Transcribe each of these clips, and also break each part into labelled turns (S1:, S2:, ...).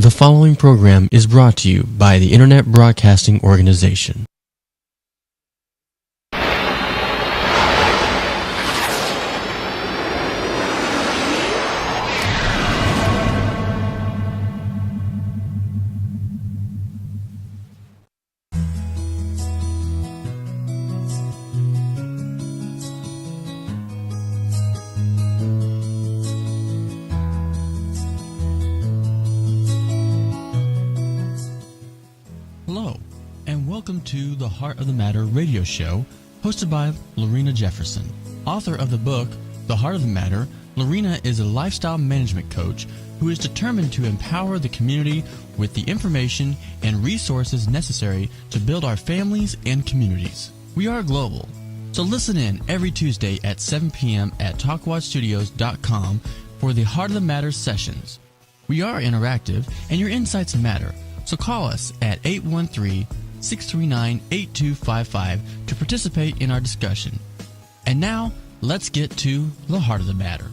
S1: The following program is brought to you by the Internet Broadcasting Organization. Hello, and welcome to the Heart of the Matter radio show, hosted by Lorena Jefferson. Author of the book, The Heart of the Matter, Lorena is a lifestyle management coach who is determined to empower the community with the information and resources necessary to build our families and communities. We are global, so listen in every Tuesday at 7 p.m. at talkwatchstudios.com for the Heart of the Matter sessions. We are interactive, and your insights matter. So call us at 813-639-8255 to participate in our discussion. And now, let's get to the heart of the matter.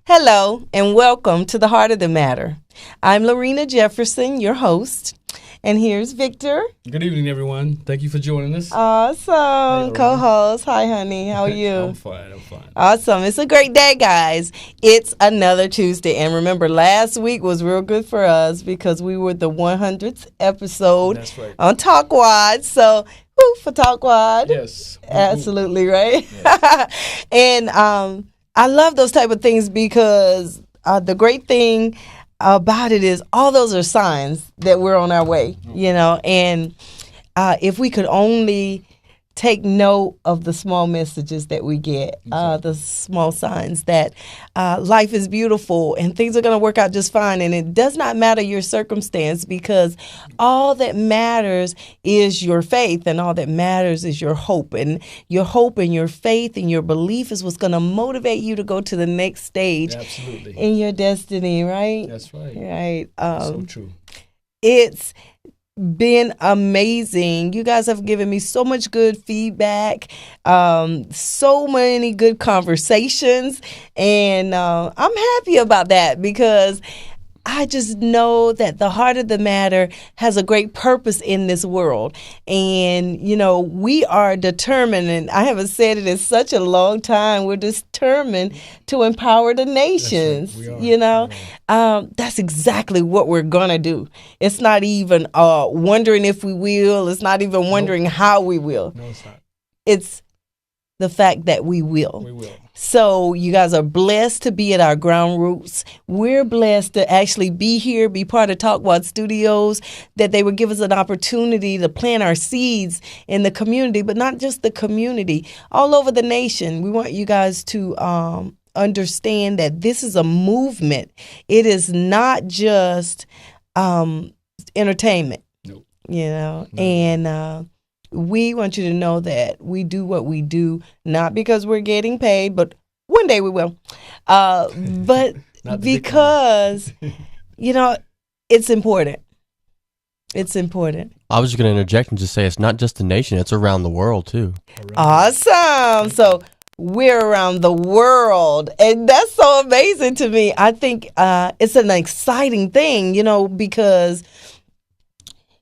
S2: Hello, and welcome to the Heart of the Matter. I'm Lorena Jefferson, your host, and here's Victor.
S3: Good evening, everyone. Thank you for joining us.
S2: Awesome.
S3: Hey,
S2: co-host. Hi, honey. How are you?
S3: I'm fine.
S2: Awesome. It's a great day, guys. It's another Tuesday. And remember, last week was real good for us because we were the 100th episode on Talkwad. So, woo for Talkwad.
S3: Yes.
S2: Absolutely, right?
S3: Yes.
S2: And I love those type of things because the great thing about it is all those are signs that we're on our way, you know, and if we could only take note of the small messages that we get, the small signs that life is beautiful and things are going to work out just fine. And it does not matter your circumstance because all that matters is your faith and all that matters is your hope. And your hope and your faith and your belief is what's going to motivate you to go to the next stage in your destiny, right?
S3: That's right.
S2: Right.
S3: So true.
S2: It's been amazing. You guys have given me so much good feedback, so many good conversations, and I'm happy about that because I just know that the heart of the matter has a great purpose in this world. And, you know, we are determined, and I haven't said it in such a long time, we're determined to empower the nations.
S3: Right.
S2: You know, that's exactly what we're going to do. It's not even wondering if we will. It's not even wondering how we will.
S3: No, it's not.
S2: It's the fact that we will.
S3: We will.
S2: So you guys are blessed to be at our ground roots. We're blessed to actually be here, be part of Talkwad Studios, that they would give us an opportunity to plant our seeds in the community, but not just the community, all over the nation. We want you guys to understand that this is a movement. It is not just entertainment,
S3: Nope.
S2: You know,
S3: No.
S2: and we want you to know that we do what we do, not because we're getting paid, but one day we will. But because, you know, it's important. It's important.
S1: I was just going to interject and just say it's not just the nation, it's around the world too.
S2: Awesome. So we're around the world, and that's so amazing to me. I think it's an exciting thing, you know, because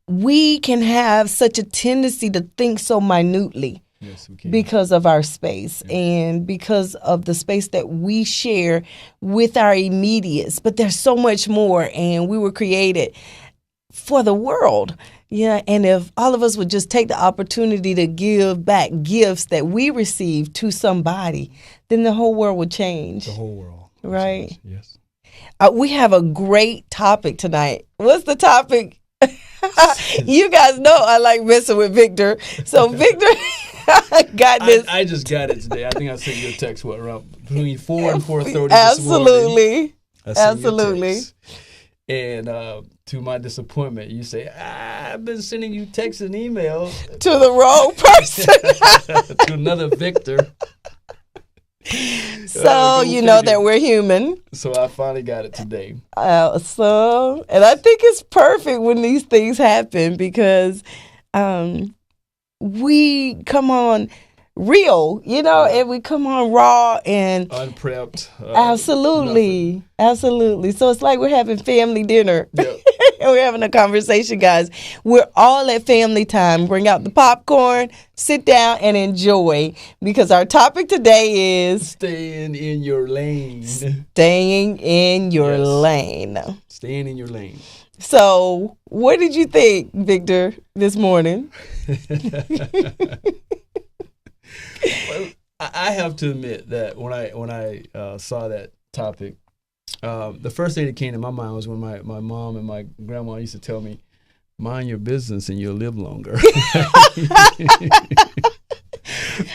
S2: we can have such a tendency to think so minutely.
S3: Yes, we can.
S2: Because of our space and because of the space that we share with our immediates. But there's so much more, and we were created for the world. Yeah, and if all of us would just take the opportunity to give back gifts that we receive to somebody, then the whole world would change.
S3: The whole world.
S2: Right?
S3: Yes.
S2: We have a great topic tonight. What's the topic? You guys know I like messing with Victor. So Victor got this.
S3: I just got it today. I think I sent you a text around between 4 and 4:30
S2: Absolutely.
S3: this morning.
S2: Absolutely.
S3: And to my disappointment, you say, I've been sending you texts and emails.
S2: To the wrong person.
S3: To another Victor.
S2: So you know that we're human.
S3: So I finally got it today.
S2: And I think it's perfect when these things happen because we come on real, and we come on raw and
S3: unprepped.
S2: Absolutely. So it's like we're having family dinner.
S3: Yep.
S2: And we're having a conversation, guys. We're all at family time. Bring out the popcorn, sit down, and enjoy. Because our topic today is
S3: Staying in your lane.
S2: Staying in your lane.
S3: Staying in your lane.
S2: So, what did you think, Victor, this morning?
S3: Well, I have to admit that when I saw that topic, the first thing that came to my mind was when my mom and my grandma used to tell me, mind your business and you'll live longer.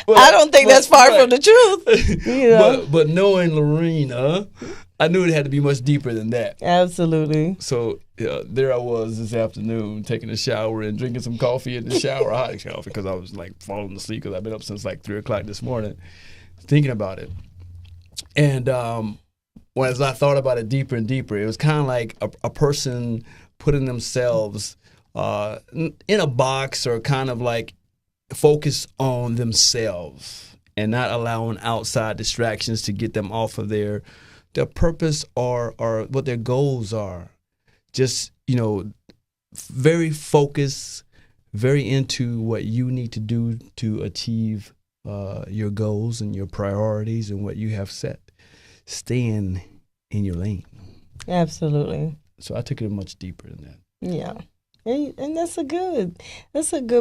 S2: I don't think that's far from the truth.
S3: But knowing Lorena, I knew it had to be much deeper than that.
S2: Absolutely.
S3: So there I was this afternoon taking a shower and drinking some coffee in the shower, hot coffee, because I was like falling asleep because I've been up since like 3 o'clock this morning thinking about it. And as I thought about it deeper and deeper, it was kind of like a person putting themselves in a box or kind of like focus on themselves and not allowing outside distractions to get them off of their purpose or what their goals are. Just, very focused, very into what you need to do to achieve your goals and your priorities and what you have set. Staying in your lane.
S2: Absolutely.
S3: So I took it much deeper than that.
S2: Yeah. And that's a good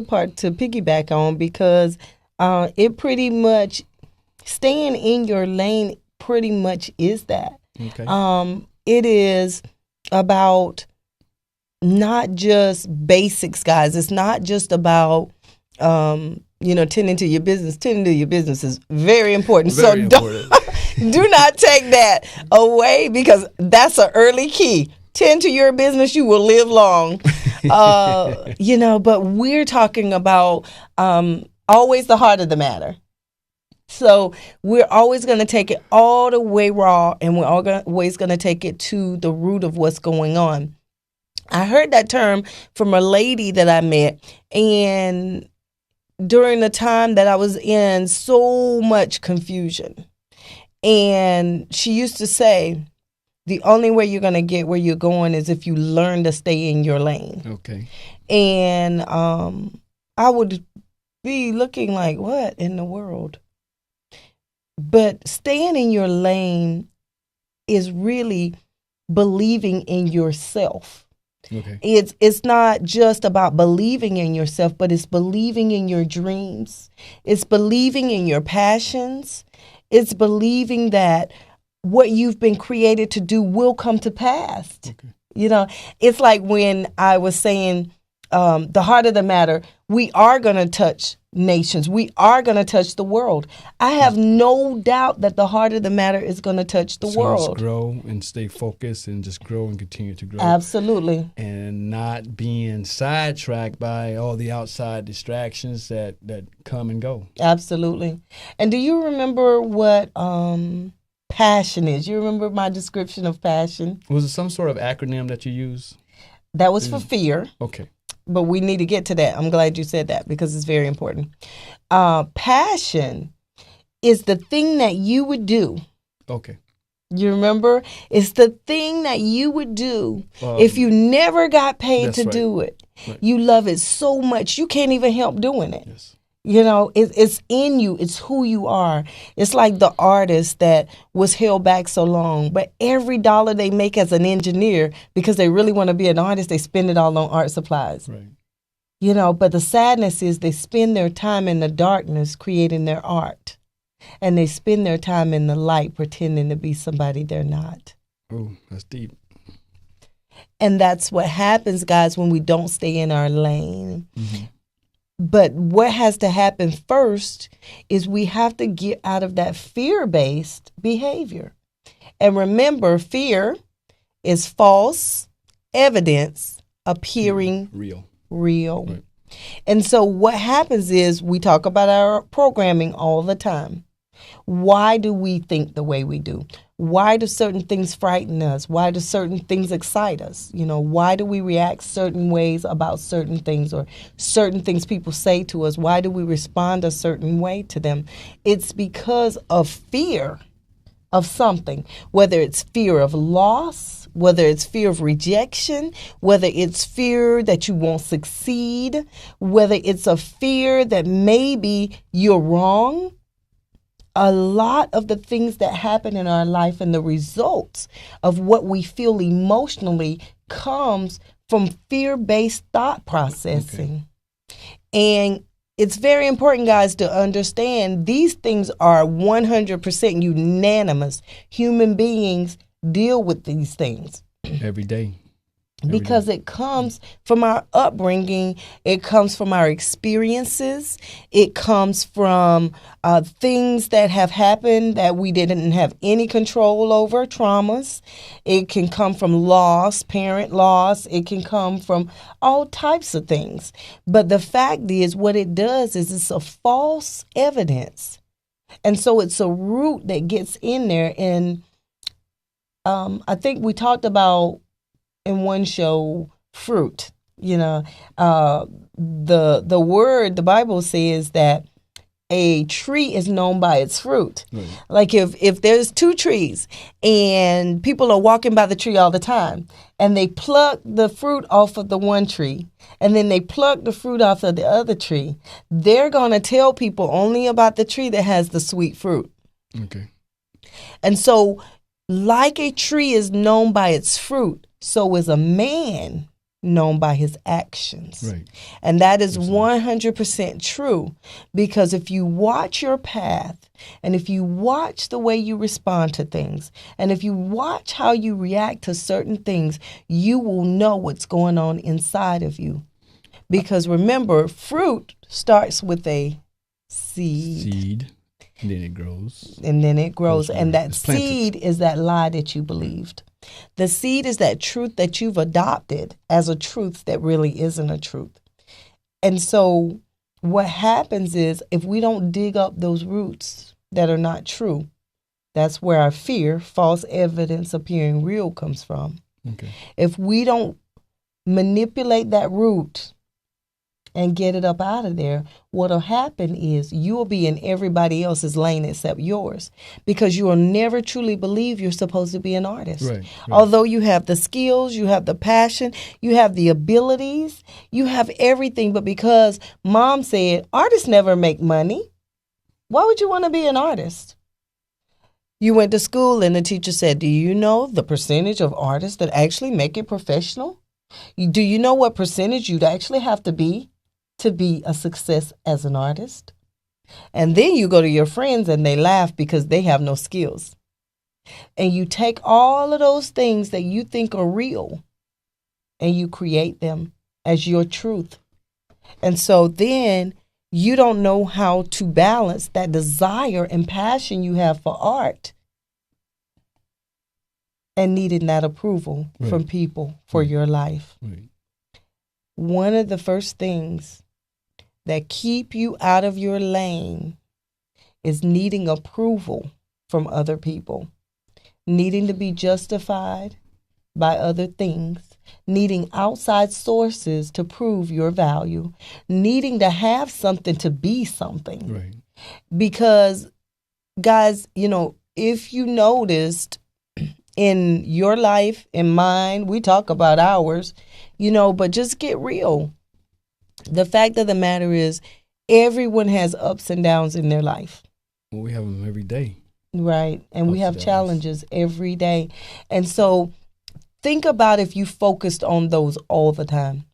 S2: part to piggyback on, because it pretty much, staying in your lane pretty much is that.
S3: Okay.
S2: It is about not just basics, guys. It's not just about tending to your business. Tending to your business is very important.
S3: Very important.
S2: Do not take that away, because that's an early key. Tend to your business, you will live long. But we're talking about always the heart of the matter. So we're always going to take it all the way raw, and we're always going to take it to the root of what's going on. I heard that term from a lady that I met, and during the time that I was in so much confusion, and she used to say, the only way you're going to get where you're going is if you learn to stay in your lane.
S3: Okay.
S2: And I would be looking like, what in the world? But staying in your lane is really believing in yourself.
S3: Okay.
S2: It's not just about believing in yourself, but it's believing in your dreams. It's believing in your passions. It's believing that what you've been created to do will come to pass. Okay. It's like when I was saying, the heart of the matter, we are going to touch nations. We are going to touch the world. I have no doubt that the heart of the matter is going to touch the world.
S3: Just grow and stay focused and just grow and continue to grow.
S2: Absolutely.
S3: And not being sidetracked by all the outside distractions that come and go.
S2: Absolutely. And do you remember what passion is? You remember my description of passion?
S3: Was it some sort of acronym that you use?
S2: That was for fear.
S3: Okay.
S2: But we need to get to that. I'm glad you said that, because it's very important. Passion is the thing that you would do.
S3: Okay.
S2: You remember? It's the thing that you would do if you never got paid to do it. Right. You love it so much, you can't even help doing it.
S3: Yes.
S2: It's in you. It's who you are. It's like the artist that was held back so long, but every dollar they make as an engineer, because they really want to be an artist, they spend it all on art supplies.
S3: Right.
S2: But the sadness is they spend their time in the darkness creating their art, and they spend their time in the light pretending to be somebody they're not.
S3: Oh, that's deep.
S2: And that's what happens, guys, when we don't stay in our lane.
S3: Mm-hmm.
S2: But what has to happen first is we have to get out of that fear-based behavior. And remember, fear is false evidence appearing real.
S3: Right.
S2: And so what happens is we talk about our programming all the time. Why do we think the way we do? Why do certain things frighten us? Why do certain things excite us? Why do we react certain ways about certain things, or certain things people say to us? Why do we respond a certain way to them? It's because of fear of something, whether it's fear of loss, whether it's fear of rejection, whether it's fear that you won't succeed, whether it's a fear that maybe you're wrong. A lot of the things that happen in our life and the results of what we feel emotionally comes from fear-based thought processing. Okay. And it's very important, guys, to understand these things are 100% unanimous. Human beings deal with these things
S3: every day.
S2: Because it comes from our upbringing, it comes from our experiences, it comes from things that have happened that we didn't have any control over, traumas. It can come from loss, parent loss. It can come from all types of things. But the fact is, what it does is it's a false evidence. And so it's a root that gets in there. And I think we talked about in one show, fruit. The word, the Bible says that a tree is known by its fruit. Right. Like if there's two trees and people are walking by the tree all the time and they pluck the fruit off of the one tree and then they pluck the fruit off of the other tree, they're going to tell people only about the tree that has the sweet fruit.
S3: Okay.
S2: And so like a tree is known by its fruit, so is a man known by his actions.
S3: Right.
S2: And that is 100% true, because if you watch your path and if you watch the way you respond to things and if you watch how you react to certain things, you will know what's going on inside of you. Because remember, fruit starts with a seed.
S3: And then it grows.
S2: And that seed is that lie that you believed. The seed is that truth that you've adopted as a truth that really isn't a truth. And so what happens is, if we don't dig up those roots that are not true, that's where our fear, false evidence appearing real, comes from.
S3: Okay.
S2: If we don't manipulate that root and get it up out of there, what'll happen is you will be in everybody else's lane except yours, because you will never truly believe you're supposed to be an artist.
S3: Right.
S2: Although you have the skills, you have the passion, you have the abilities, you have everything, but because mom said artists never make money, why would you want to be an artist? You went to school and the teacher said, do you know the percentage of artists that actually make it professional? Do you know what percentage you'd actually have to be a success as an artist? And then you go to your friends and they laugh because they have no skills. And you take all of those things that you think are real and you create them as your truth. And so then you don't know how to balance that desire and passion you have for art and needing that approval from people for your life.
S3: Right.
S2: One of the first things that keep you out of your lane is needing approval from other people, needing to be justified by other things, needing outside sources to prove your value, needing to have something to be something.
S3: Right.
S2: Because, guys, if you noticed in your life, in mine, we talk about ours, but just get real. The fact of the matter is, everyone has ups and downs in their life.
S3: Well, we have them every day.
S2: Right. And we have challenges every day. And so think about if you focused on those all the time.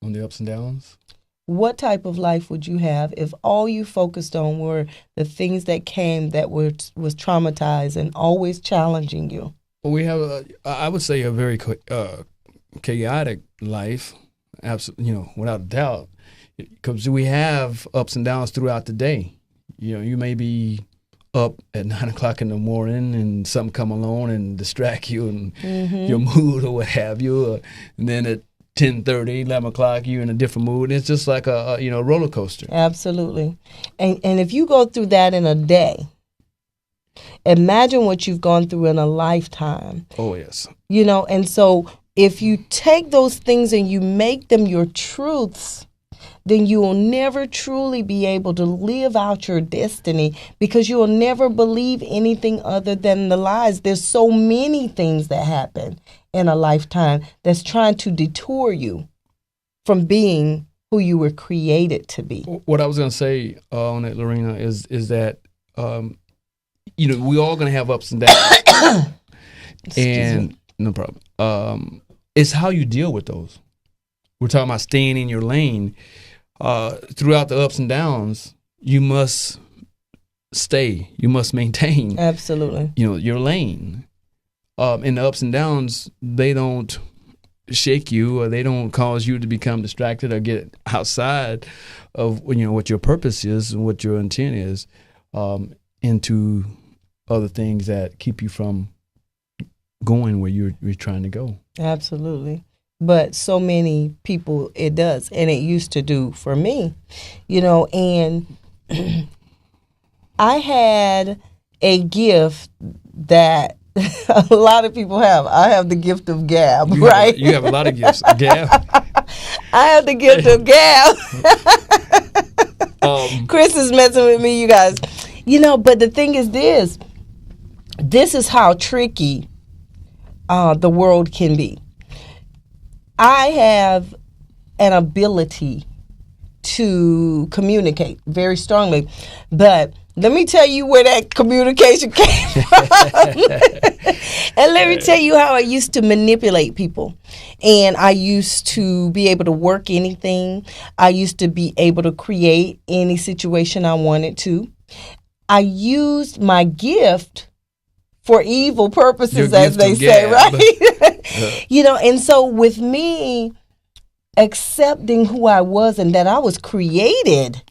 S3: On the ups and downs?
S2: What type of life would you have if all you focused on were the things that came that was traumatized and always challenging you?
S3: Well, we have, I would say, a very chaotic life. Absolutely, without a doubt, because we have ups and downs throughout the day. You may be up at 9 o'clock in the morning and something come along and distract you and your mood or what have you. And then at 10:30, 11 o'clock, you're in a different mood. It's just like a roller coaster.
S2: Absolutely. And if you go through that in a day, Imagine what you've gone through in a lifetime.
S3: Oh, yes.
S2: You know, and so if you take those things and you make them your truths, then you will never truly be able to live out your destiny, because you will never believe anything other than the lies. There's so many things that happen in a lifetime that's trying to detour you from being who you were created to be.
S3: What I was going to say on that, Lorena, is that, we all going to have ups and downs. And no problem. It's how you deal with those. We're talking about staying in your lane. Throughout the ups and downs, you must stay. You must maintain.
S2: Absolutely.
S3: Your lane. In the ups and downs, they don't shake you, or they don't cause you to become distracted or get outside of what your purpose is and what your intent is, into other things that keep you from going where you're trying to go.
S2: Absolutely. But so many people, it does, and it used to do for me, and I had a gift that a lot of people have. I have the gift of gab, right?
S3: You have a lot of gifts. Gab.
S2: I have the gift of gab. Chris is messing with me, you guys. But the thing is this is how tricky the world can be. I have an ability to communicate very strongly, but let me tell you where that communication came from. And let me tell you how I used to manipulate people. And I used to be able to work anything. I used to be able to create any situation I wanted to. I used my gift for evil purposes, as they say, right? And so with me accepting who I was and that I was created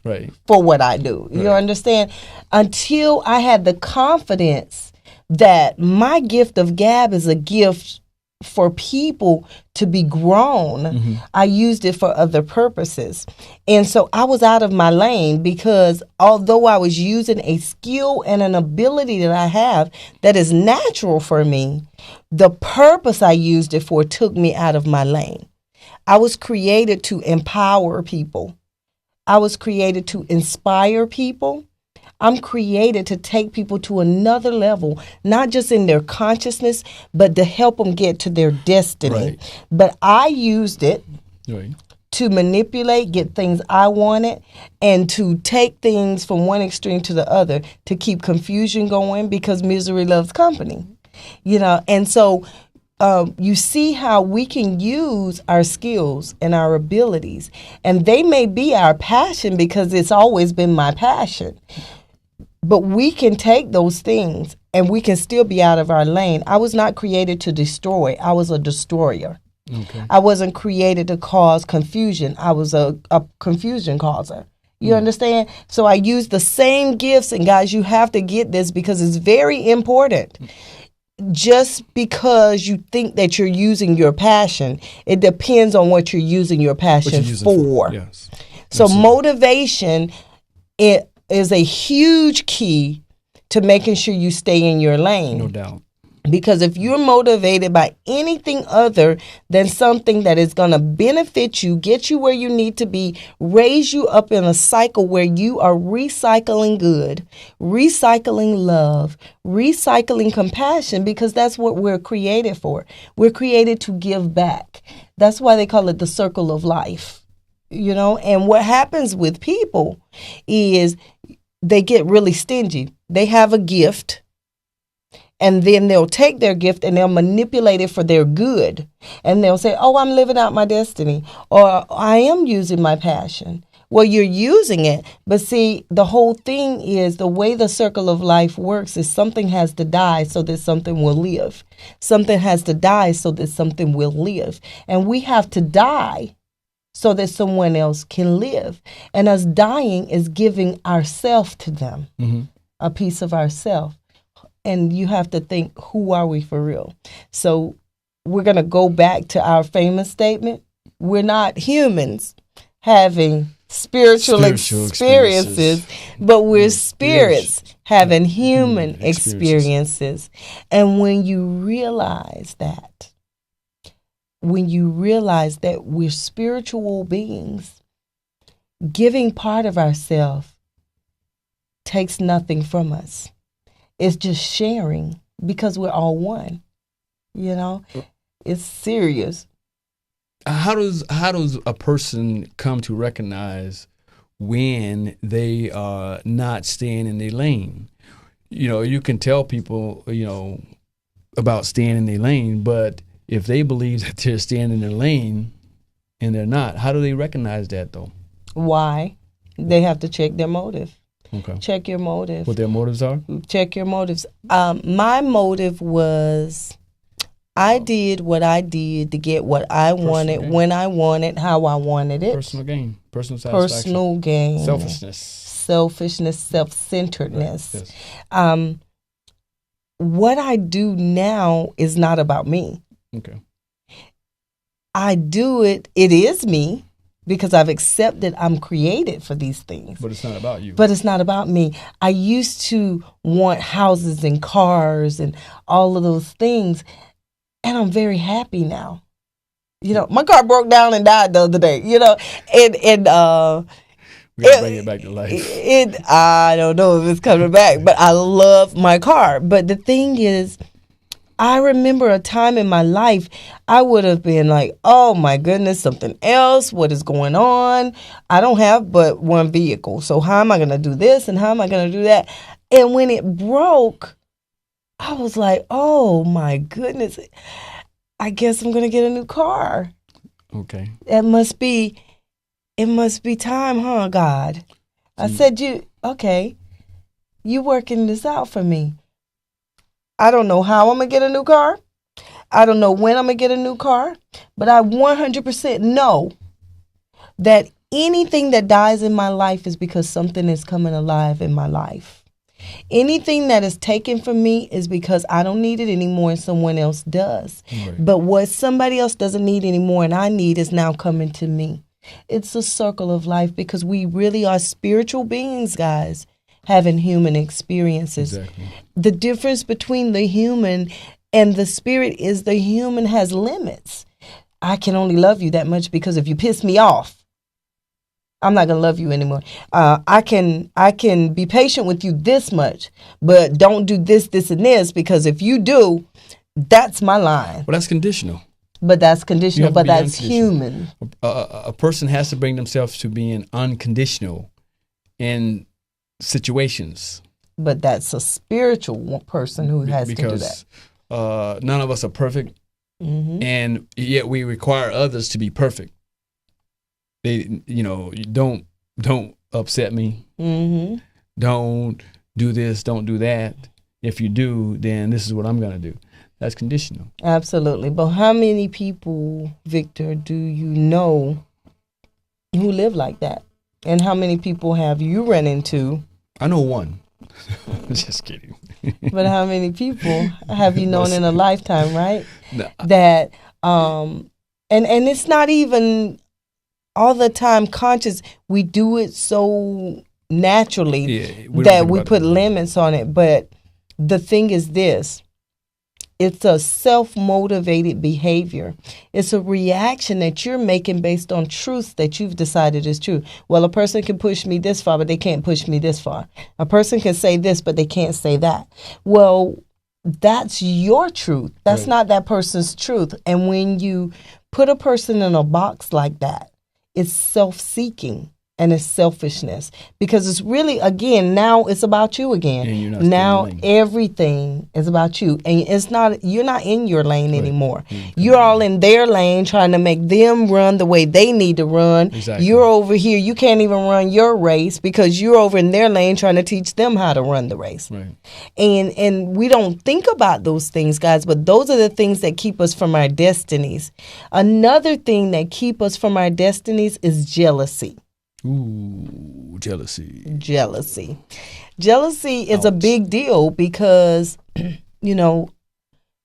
S2: for what I do, you understand? Until I had the confidence that my gift of gab is a gift for people to be grown, I used it for other purposes. And so I was out of my lane, because although I was using a skill and an ability that I have that is natural for me, the purpose I used it for took me out of my lane. I was created to empower people. I was created to inspire people. I'm created to take people to another level, not just in their consciousness, but to help them get to their destiny. But I used it to manipulate, get things I wanted, and to take things from one extreme to the other to keep confusion going, because misery loves company. And so you see how we can use our skills and our abilities, and they may be our passion, because it's always been my passion. But we can take those things and we can still be out of our lane. I was not created to destroy. I was a destroyer. I wasn't created to cause confusion. I was a confusion causer. You understand? So I use the same gifts. And guys, you have to get this, because it's very important. Just because you think that you're using your passion, it depends on what you're using your passion for.
S3: Yes.
S2: So motivation, it is a huge key to making sure you stay in your lane.
S3: No doubt.
S2: Because if you're motivated by anything other than something that is going to benefit you, get you where you need to be, raise you up in a cycle where you are recycling good, recycling love, recycling compassion, because that's what we're created for. We're created to give back. That's why they call it the circle of life. And what happens with people is they get really stingy. They have a gift, and then they'll take their gift and they'll manipulate it for their good. And they'll say, oh, I'm living out my destiny, or I am using my passion. Well, you're using it. But see, the whole thing is the way the circle of life works is something has to die so that something will live. Something has to die so that something will live. And we have to die so that someone else can live. And us dying is giving ourself to them, a piece of ourself. And you have to think, who are we for real? So we're going to go back to our famous statement. We're not humans having spiritual
S3: Spiritual
S2: experiences, but we're spirits having human experiences. And when you realize that we're spiritual beings, giving part of ourselves takes nothing from us. It's just sharing because we're all one. You know, it's serious.
S3: How does a person come to recognize when they are not staying in their lane? You know, you can tell people, you know, about staying in their lane, but if they believe that they're staying in their lane and they're not, how do they recognize that though?
S2: Why? They have to check their motive.
S3: Okay.
S2: Check your motive.
S3: What their motives are?
S2: Check your motives. My motive was I did what I did to get what I wanted,
S3: gain.
S2: when I wanted, how I wanted it.
S3: Personal gain, personal satisfaction.
S2: Personal gain.
S3: Selfishness.
S2: Self-centeredness.
S3: Right. Yes.
S2: What I do now is not about me.
S3: Okay.
S2: I do it is me because I've accepted I'm created for these things.
S3: But it's not about you.
S2: But it's not about me. I used to want houses and cars and all of those things, and I'm very happy now. You know, my car broke down and died the other day, you know, and
S3: we gotta bring it back to life.
S2: I don't know if it's coming back, but I love my car. But the thing is, I remember a time in my life I would have been like, oh my goodness, something else. What is going on? I don't have but one vehicle. So how am I going to do this and how am I going to do that? And when it broke, I was like, oh my goodness, I guess I'm going to get a new car.
S3: Okay.
S2: It must be time, huh, God? I said, you working this out for me. I don't know how I'm going to get a new car. I don't know when I'm going to get a new car. But I 100% know that anything that dies in my life is because something is coming alive in my life. Anything that is taken from me is because I don't need it anymore and someone else does.
S3: Right.
S2: But what somebody else doesn't need anymore and I need is now coming to me. It's a circle of life because we really are spiritual beings, guys, having human experiences.
S3: Exactly.
S2: The difference between the human and the spirit is the human has limits. I can only love you that much because if you piss me off, I'm not gonna love you anymore. I can be patient with you this much, but don't do this, and this because if you do, that's my line.
S3: Well, that's conditional.
S2: But that's conditional. But that's
S3: unconditional.
S2: human.
S3: A person has to bring themselves to being unconditional in situations.
S2: But that's a spiritual person who has to do that.
S3: Because none of us are perfect, and yet we require others to be perfect. They, you know, don't upset me. Don't do this. Don't do that. If you do, then this is what I'm gonna do. That's conditional.
S2: Absolutely. But how many people, Victor, do you know who live like that? And how many people have you run into?
S3: I know one. Just kidding.
S2: But how many people have you known in a lifetime, right?
S3: No.
S2: That and it's not even all the time conscious. We do it so naturally that we put limits on it. But the thing is this. It's a self-motivated behavior. It's a reaction that you're making based on truths that you've decided is true. Well, a person can push me this far, but they can't push me this far. A person can say this, but they can't say that. Well, that's your truth. That's not that person's truth. And when you put a person in a box like that, it's self-seeking. And it's selfishness because it's really, again, now it's about you again.
S3: And you're not
S2: now everything is about you. And it's not, you're not in your lane anymore. You're all in their lane trying to make them run the way they need to run.
S3: Exactly.
S2: You're over here. You can't even run your race because you're over in their lane trying to teach them how to run the race.
S3: Right.
S2: And we don't think about those things, guys, but those are the things that keep us from our destinies. Another thing that keep us from our destinies is jealousy.
S3: Ooh, jealousy.
S2: Jealousy is a big deal because,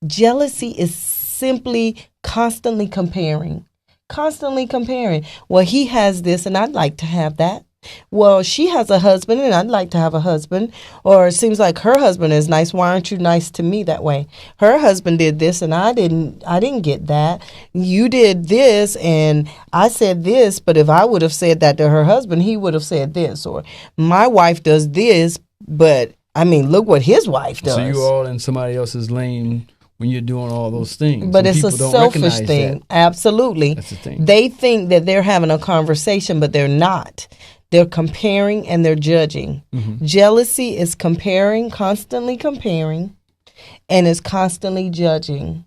S2: jealousy is simply constantly comparing, Constantly comparing. Well, he has this and I'd like to have that. Well, she has a husband and I'd like to have a husband. Or it seems like her husband is nice. Why aren't you nice to me that way? Her husband did this and I didn't get that. You did this and I said this, but if I would have said that to her husband, he would have said this. Or my wife does this, but I mean, look what his wife does.
S3: So you're all in somebody else's lane when you're doing all those things.
S2: But
S3: and
S2: it's a
S3: people don't
S2: selfish
S3: recognize
S2: thing.
S3: that.
S2: Absolutely.
S3: That's the thing.
S2: They think that they're having a conversation, but they're not. They're comparing and they're judging.
S3: Mm-hmm.
S2: Jealousy is comparing, constantly comparing, and is constantly judging.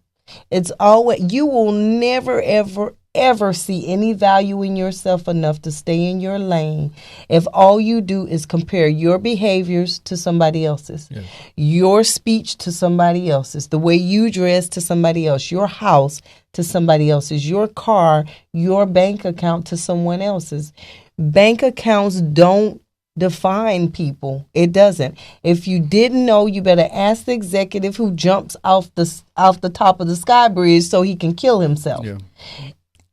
S2: It's always, you will never, ever, ever see any value in yourself enough to stay in your lane if all you do is compare your behaviors to somebody else's, your speech to somebody else's, the way you dress to somebody else, your house to somebody else's, your car, your bank account to someone else's. Bank accounts don't define people. It doesn't. If you didn't know, you better ask the executive who jumps off the top of the sky bridge so he can kill himself.
S3: Yeah.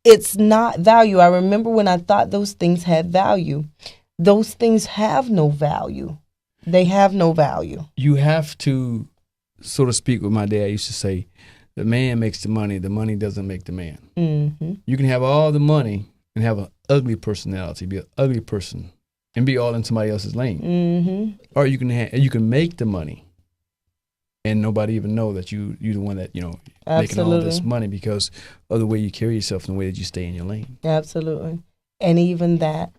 S2: It's not value. I remember when I thought those things had value. Those things have no value. They have no value.
S3: You have to, so to speak, what my dad used to say, the man makes the money doesn't make the man.
S2: Mm-hmm.
S3: You can have all the money and have an ugly personality, be an ugly person, and be all in somebody else's lane.
S2: Mm-hmm.
S3: Or you can make the money, and nobody even know that you're the one that making all this money because of the way you carry yourself and the way that you stay in your lane.
S2: Absolutely, and even that,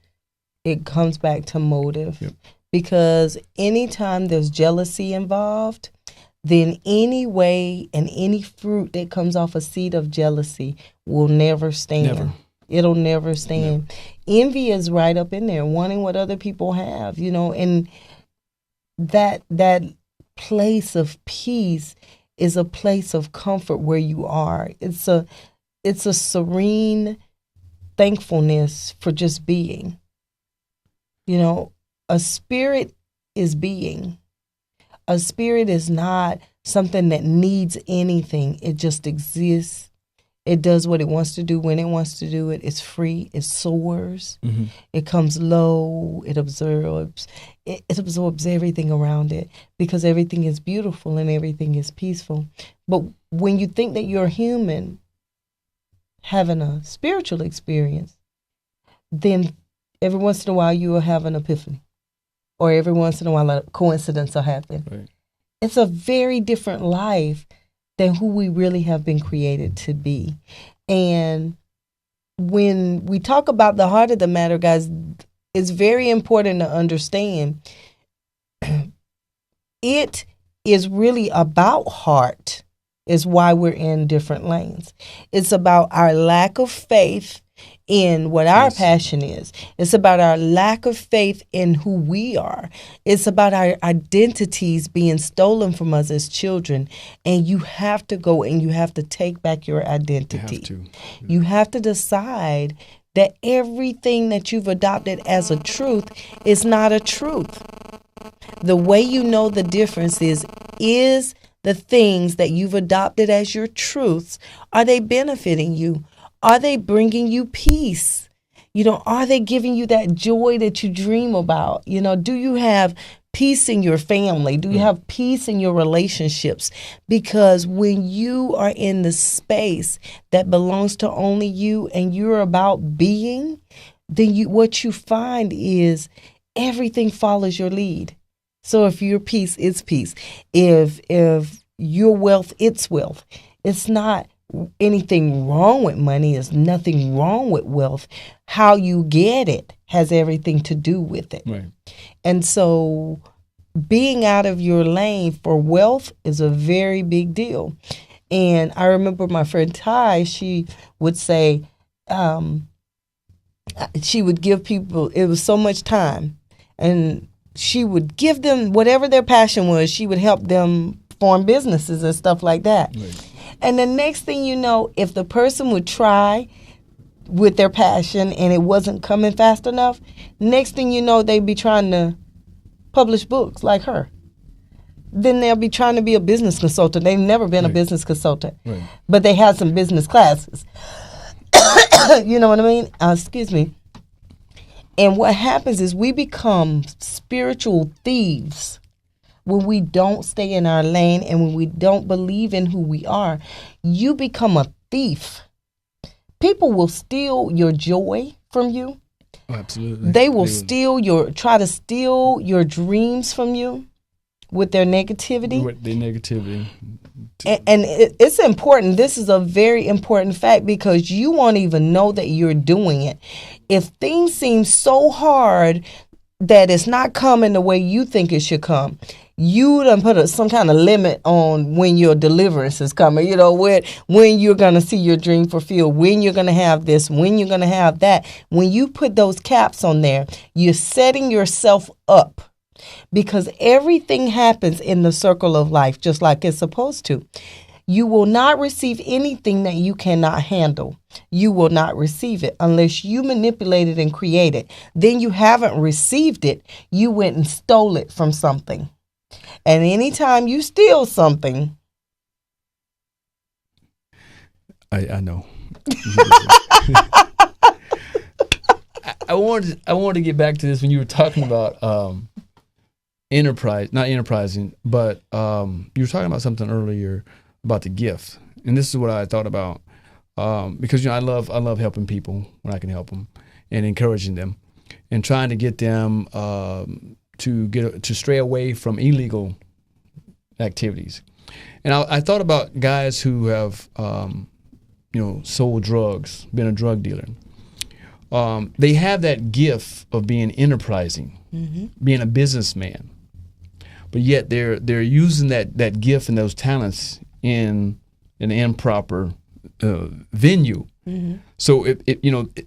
S2: it comes back to motive, because anytime there's jealousy involved, then any way and any fruit that comes off a seed of jealousy will never stand.
S3: Never.
S2: It'll never stand. Envy is right up in there, wanting what other people have, and that place of peace is a place of comfort where you are. It's a serene thankfulness for just being. A spirit is being. A spirit is not something that needs anything. It just exists. It does what it wants to do when it wants to do it. It's free. It soars. Mm-hmm. It comes low. It absorbs. It absorbs everything around it because everything is beautiful and everything is peaceful. But when you think that you're human having a spiritual experience, then every once in a while you will have an epiphany, or every once in a while a coincidence will happen.
S3: Right.
S2: It's a very different life than who we really have been created to be. And when we talk about the heart of the matter, guys, it's very important to understand it is really about heart, is why we're in different lanes. It's about our lack of faith in what our passion is. It's about our lack of faith in who we are. It's about our identities being stolen from us as children. And you have to go and you have to take back your identity.
S3: You have to.
S2: You have to decide that everything that you've adopted as a truth is not a truth. The way you know the difference is the things that you've adopted as your truths, are they benefiting you? Are they bringing you peace? Are they giving you that joy that you dream about? Do you have peace in your family? Do you have peace in your relationships? Because when you are in the space that belongs to only you and you're about being, then what you find is everything follows your lead. So if your peace, it's peace. If your wealth, it's wealth. It's not anything wrong with money. There's nothing wrong with wealth. How you get it has everything to do with it.
S3: Right.
S2: And so being out of your lane for wealth is a very big deal. And I remember my friend Ty, she would say, she would give people, it was so much time, and she would give them whatever their passion was. She would help them form businesses and stuff like that. Right. And the next thing you know, if the person would try with their passion and it wasn't coming fast enough, next thing you know, they'd be trying to publish books like her. Then they'll be trying to be a business consultant. They've never been a business consultant, but they had some business classes. You know what I mean? Excuse me. And what happens is we become spiritual thieves when we don't stay in our lane and when we don't believe in who we are. You become a thief. People will steal your joy from you.
S3: Oh, absolutely.
S2: They will try to steal your dreams from you with their negativity.
S3: With their negativity.
S2: And it's important. This is a very important fact because you won't even know that you're doing it. If things seem so hard that it's not coming the way you think it should come, you done put some kind of limit on when your deliverance is coming. You know, when you're going to see your dream fulfilled, when you're going to have this, when you're going to have that. When you put those caps on there, you're setting yourself up. Because everything happens in the circle of life just like it's supposed to. You will not receive anything that you cannot handle. You will not receive it unless you manipulate it and create it. Then you haven't received it. You went and stole it from something. And anytime you steal something.
S3: I know. I wanted to get back to this when you were talking about not enterprising, but you were talking about something earlier about the gift, and this is what I thought about because I love helping people when I can help them and encouraging them and trying to get them to stray away from illegal activities. And I thought about guys who have sold drugs, been a drug dealer. They have that gift of being enterprising, being a businessman. But yet they're using that gift and those talents in an improper venue. Mm-hmm. So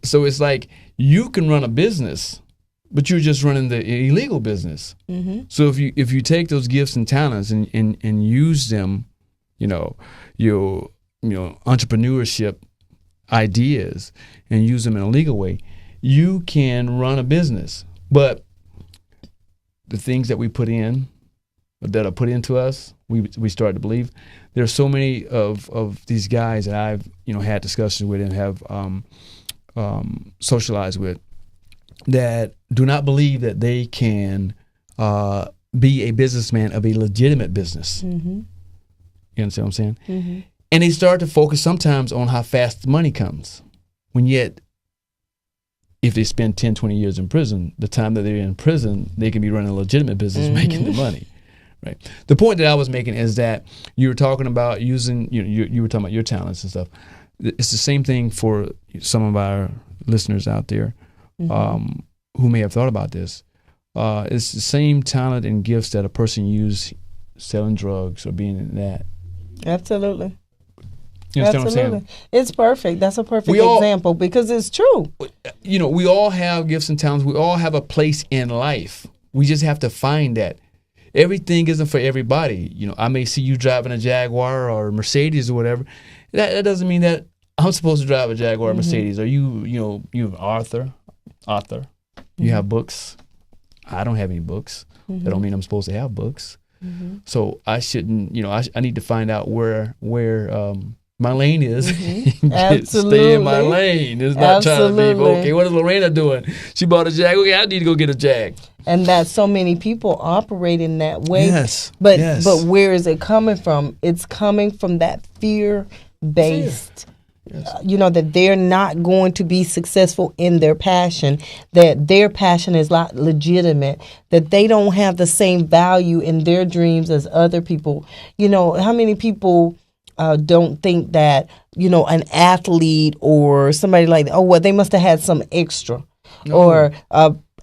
S3: so it's like you can run a business, but you're just running the illegal business. Mm-hmm. So if you take those gifts and talents and use them, your entrepreneurship ideas and use them in a legal way, you can run a business. But the things that we put in, that are put into us, we start to believe. There's so many of these guys that I've had discussions with and have socialized with that do not believe that they can be a businessman of a legitimate business. Mm-hmm. You understand what I'm saying? Mm-hmm. And they start to focus sometimes on how fast the money comes, when yet if they spend 10, 20 years in prison, the time that they're in prison, they can be running a legitimate business, making the money. Right. The point that I was making is that you were talking about using, you were talking about your talents and stuff. It's the same thing for some of our listeners out there who may have thought about this. It's the same talent and gifts that a person uses selling drugs or being in that.
S2: Absolutely.
S3: You understand what I'm saying?
S2: It's perfect. That's a perfect example because it's true.
S3: We all have gifts and talents. We all have a place in life. We just have to find that. Everything isn't for everybody. I may see you driving a Jaguar or Mercedes or whatever. That doesn't mean that I'm supposed to drive a Jaguar or Mercedes. Or you're an author. You have books. I don't have any books. That don't mean I'm supposed to have books. So I shouldn't. I need to find out where my lane is. Stay in my lane. It's not trying to be, okay, what is Lorena doing? She bought a Jag. Okay, I need to go get a Jag.
S2: And that so many people operate in that way.
S3: Yes.
S2: But where is it coming from? It's coming from that fear-based, that they're not going to be successful in their passion, that their passion is not legitimate, that they don't have the same value in their dreams as other people. How many people don't think that, an athlete or somebody like, they must have had some extra. No. Or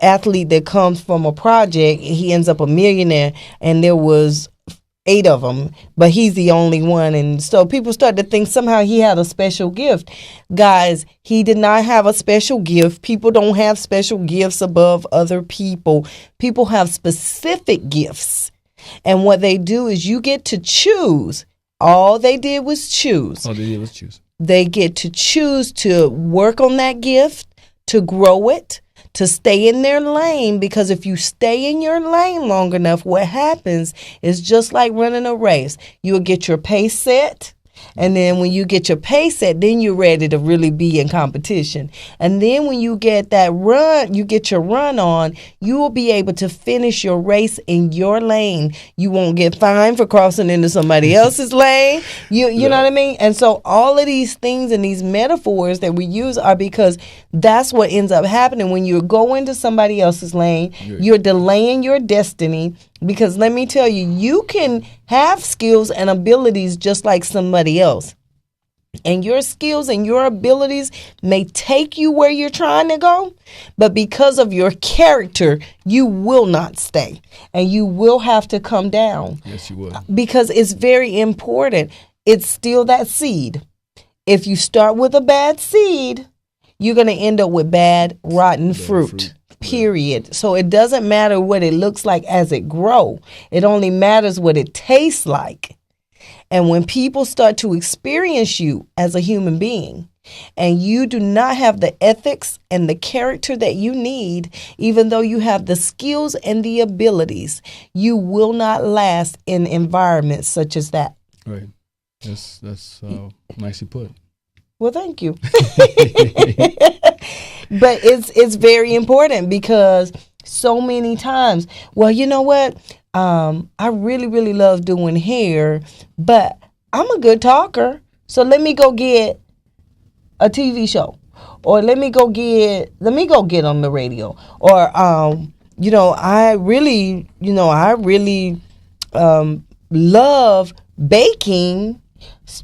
S2: athlete that comes from a project, he ends up a millionaire and there was 8 of them, but he's the only one. And so people start to think somehow he had a special gift. Guys, he did not have a special gift. People don't have special gifts above other people. People have specific gifts. And what they do is you get to choose. All they did was choose. They get to choose to work on that gift, to grow it, to stay in their lane, because if you stay in your lane long enough, what happens is just like running a race. You'll get your pace set, And then when you get your pace set, then you're ready to really be in competition. And then when you get that run, you get your run on, you will be able to finish your race in your lane. You won't get fined for crossing into somebody else's lane. You know what I mean? And so all of these things and these metaphors that we use are because that's what ends up happening when you go into somebody else's lane. You're delaying your destiny. Because let me tell you, you can have skills and abilities just like somebody else. And your skills and your abilities may take you where you're trying to go, but because of your character, you will not stay. And you will have to come down.
S3: Yes, you will.
S2: Because it's very important. It's still that seed. If you start with a bad seed, you're going to end up with bad, rotten fruit. Period. So it doesn't matter what it looks like as it grows. It only matters what it tastes like. And when people start to experience you as a human being, and you do not have the ethics and the character that you need, even though you have the skills and the abilities, you will not last in environments such as that.
S3: Right. That's nicely put.
S2: Well, thank you. But it's very important because so many times, well, you know what? I really, really love doing hair, but I'm a good talker. So let me go get a TV show, or let me go get on the radio, or I really love baking,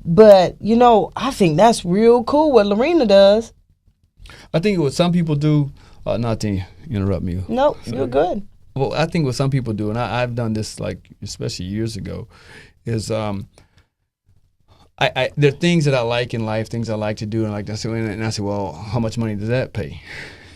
S2: but I think that's real cool what Lorena does.
S3: I think what some people do, not to interrupt me.
S2: No, you're good.
S3: Well, I think what some people do, and I've done this especially years ago, is there are things that I like in life, things I like to do, and I say, well, how much money does that pay?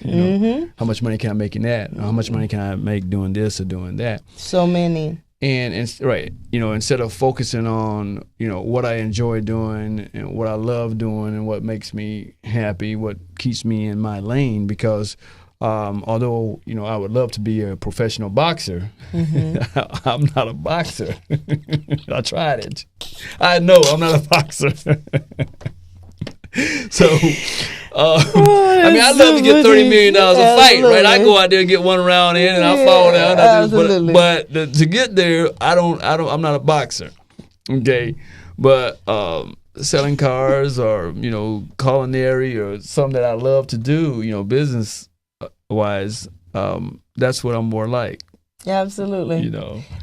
S3: How much money can I make in that? How much money can I make doing this or doing that?
S2: So many.
S3: And right, instead of focusing on, what I enjoy doing and what I love doing and what makes me happy, what keeps me in my lane, because although, I would love to be a professional boxer, I'm not a boxer. I tried it. I know I'm not a boxer. So, I'd love to get $30 million a fight, right? I go out there and get one round in, and I fall down. But to get there, I'm not a boxer, okay? But selling cars or culinary or something that I love to do, business wise, that's what I'm more like.
S2: Absolutely.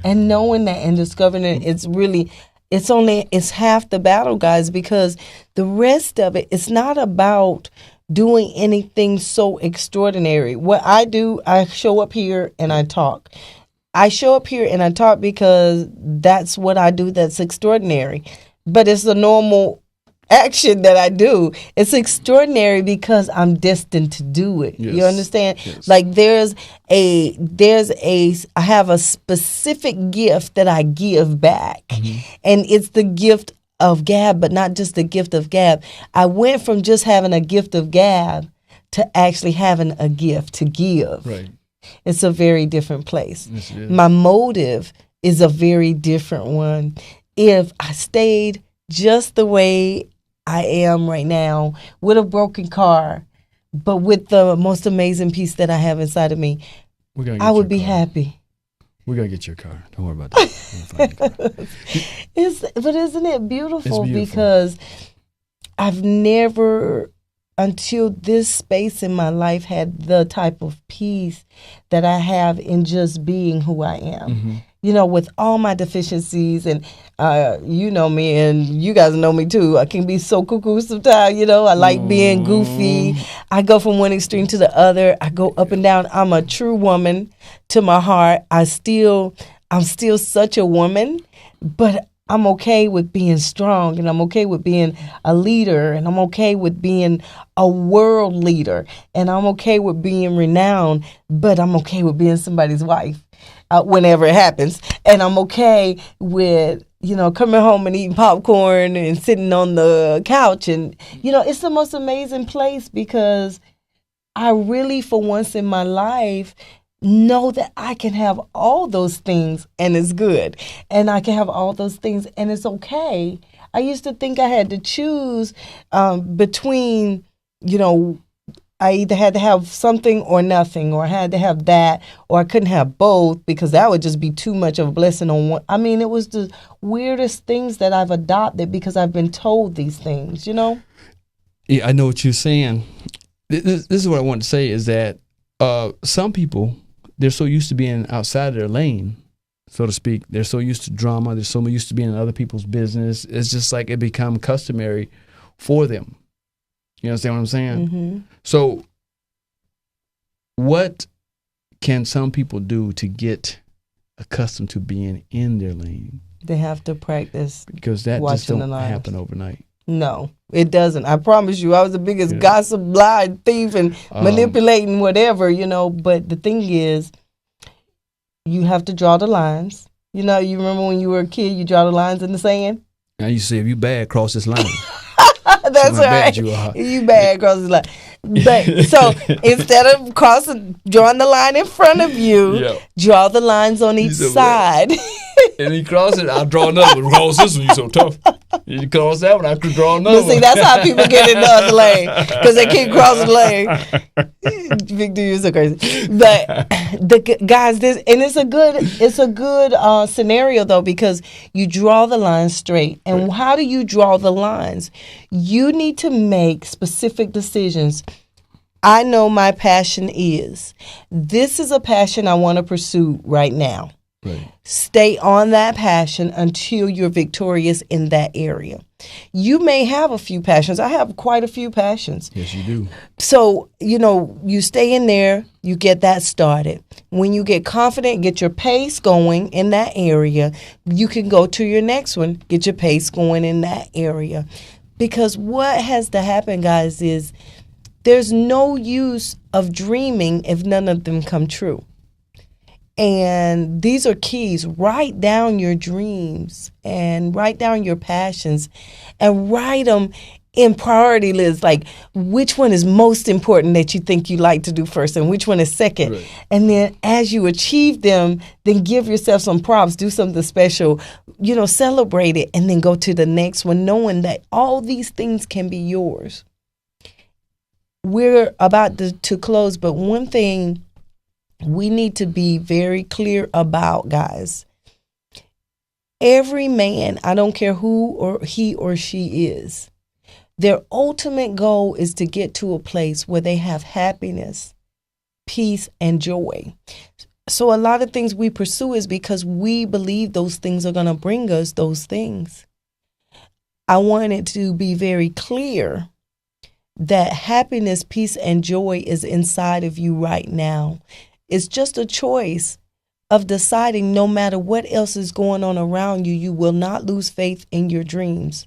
S2: And knowing that and discovering it, it's half the battle, guys, because the rest of it, it's not about doing anything so extraordinary. What I do, I show up here and I talk. I show up here and I talk because that's what I do that's extraordinary. But it's the normal action that I do. It's extraordinary because I'm destined to do it. Yes. You understand? Yes. Like I have a specific gift that I give back. And it's the gift of gab, but not just the gift of gab. I went from just having a gift of gab to actually having a gift to give. Right. It's a very different place. Yes, my motive is a very different one. If I stayed just the way I am right now with a broken car, but with the most amazing peace that I have inside of me, I would be happy.
S3: We're going to get your car. Don't worry about that.
S2: But isn't it beautiful? Because I've never, until this space in my life, had the type of peace that I have in just being who I am. With all my deficiencies, and you know me, and you guys know me too. I can be so cuckoo sometimes, I like being goofy. I go from one extreme to the other. I go up and down. I'm a true woman to my heart. I'm still such a woman, but I'm okay with being strong, and I'm okay with being a leader, and I'm okay with being a world leader, and I'm okay with being renowned, but I'm okay with being somebody's wife. Whenever it happens. And I'm okay with, coming home and eating popcorn and sitting on the couch. And, it's the most amazing place because I really, for once in my life, know that I can have all those things and it's good. And I can have all those things and it's okay. I used to think I had to choose between, I either had to have something or nothing, or I had to have that, or I couldn't have both because that would just be too much of a blessing on one. I mean, it was the weirdest things that I've adopted because I've been told these things,
S3: Yeah, I know what you're saying. This is what I want to say is that some people, they're so used to being outside of their lane, so to speak. They're so used to drama. They're so used to being in other people's business. It's just like it become customary for them. You understand what I'm saying?
S2: Mm-hmm.
S3: So what can some people do to get accustomed to being in their lane?
S2: They have to practice.
S3: Because that just don't happen overnight.
S2: No, it doesn't. I promise you, I was the biggest gossip, lie, thief, and manipulating whatever, But the thing is, you have to draw the lines. You remember when you were a kid, you draw the lines in the sand?
S3: I used to say, if you bad, cross this line.
S2: That's right. You bad cross the line. But so instead of drawing the line in front of you, draw the lines on each side.
S3: And he crossed it, I'll draw another one. Cross this one, you so tough. You cross that one, I could draw another one.
S2: See, that's how people get in the other lane, because they keep crossing the lane. Big dude, you're so crazy. But guys, it's a good scenario though, because you draw the line straight. And how do you draw the lines? You need to make specific decisions. I know my passion is. This is a passion I want to pursue right now.
S3: Right.
S2: Stay on that passion until you're victorious in that area. You may have a few passions. I have quite a few passions.
S3: Yes, you do.
S2: So, you stay in there, you get that started. When you get confident, get your pace going in that area, you can go to your next one, get your pace going in that area. Because what has to happen, guys, is there's no use of dreaming if none of them come true. And these are keys. Write down your dreams and write down your passions and write them in priority lists, like which one is most important that you think you like to do first and which one is second. Right. And then as you achieve them, then give yourself some props, do something special, celebrate it, and then go to the next one, knowing that all these things can be yours. We're about to close, but one thing we need to be very clear about, guys. Every man, I don't care who or he or she is, their ultimate goal is to get to a place where they have happiness, peace, and joy. So a lot of things we pursue is because we believe those things are going to bring us those things. I want it to be very clear that happiness, peace, and joy is inside of you right now. It's just a choice of deciding no matter what else is going on around you, you will not lose faith in your dreams.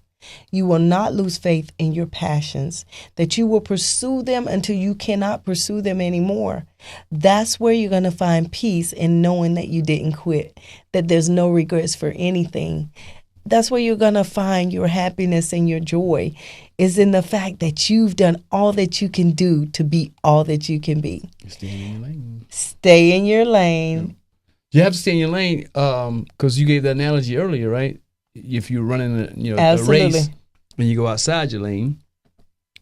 S2: You will not lose faith in your passions, that you will pursue them until you cannot pursue them anymore. That's where you're going to find peace in knowing that you didn't quit, that there's no regrets for anything. That's where you're going to find your happiness and your joy, is in the fact that you've done all that you can do to be all that you can be.
S3: Stay in your lane.
S2: Stay in your lane.
S3: You have to stay in your lane because you gave that analogy earlier, right? If you're running a race and you go outside your lane,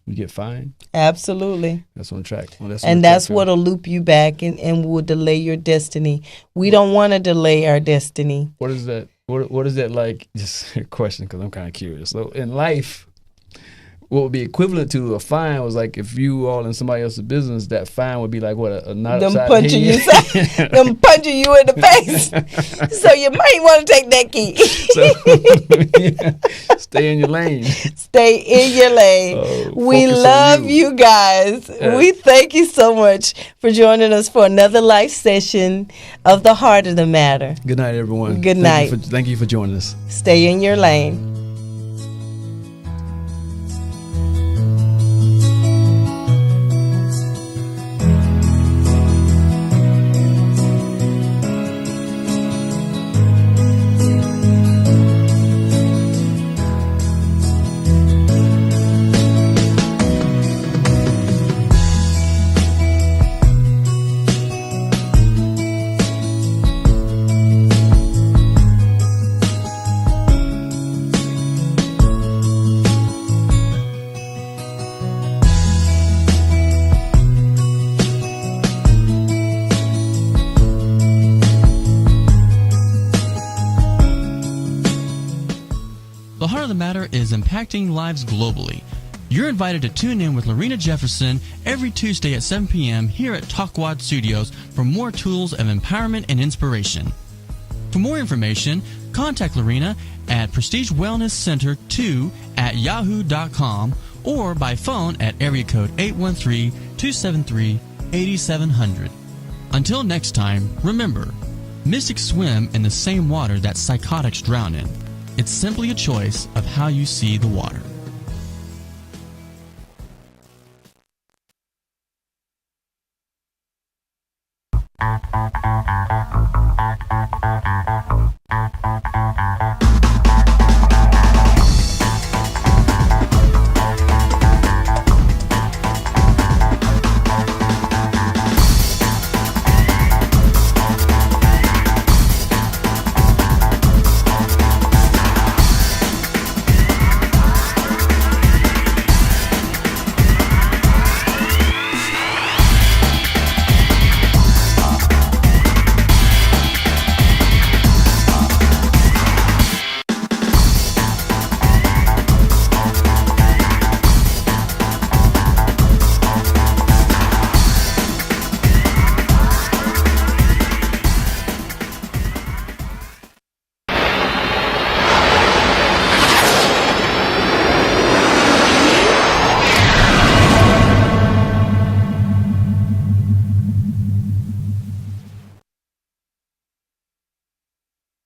S3: you get fined.
S2: Absolutely.
S3: That's on track. Well,
S2: that's what'll loop you back and will delay your destiny. We don't want to delay our destiny.
S3: What is that? What is that like? Just a question, because I'm kind of curious. So in life, what would be equivalent to a fine was like if you all in somebody else's business, that fine would be like what, a knot
S2: them
S3: upside
S2: punching
S3: the head?
S2: you, them punching you in the face. So you might want to take that key.
S3: So, stay in your lane.
S2: Stay in your lane. We love you guys. We thank you so much for joining us for another live session of The Heart of the Matter.
S3: Good night, everyone.
S2: Good night.
S3: Thank you for joining us.
S2: Stay in your lane.
S1: the Matter is impacting lives globally. You're invited to tune in with Lorena Jefferson every Tuesday at 7 p.m. here at Talkwad Studios for more tools of empowerment and inspiration. For more information, contact Lorena at prestigewellnesscenter2@yahoo.com or by phone at area code 813-273-8700. Until next time, remember, mystics swim in the same water that psychotics drown in. It's simply a choice of how you see the water.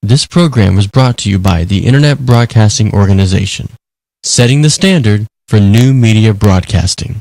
S1: This program was brought to you by the Internet Broadcasting Organization, setting the standard for new media broadcasting.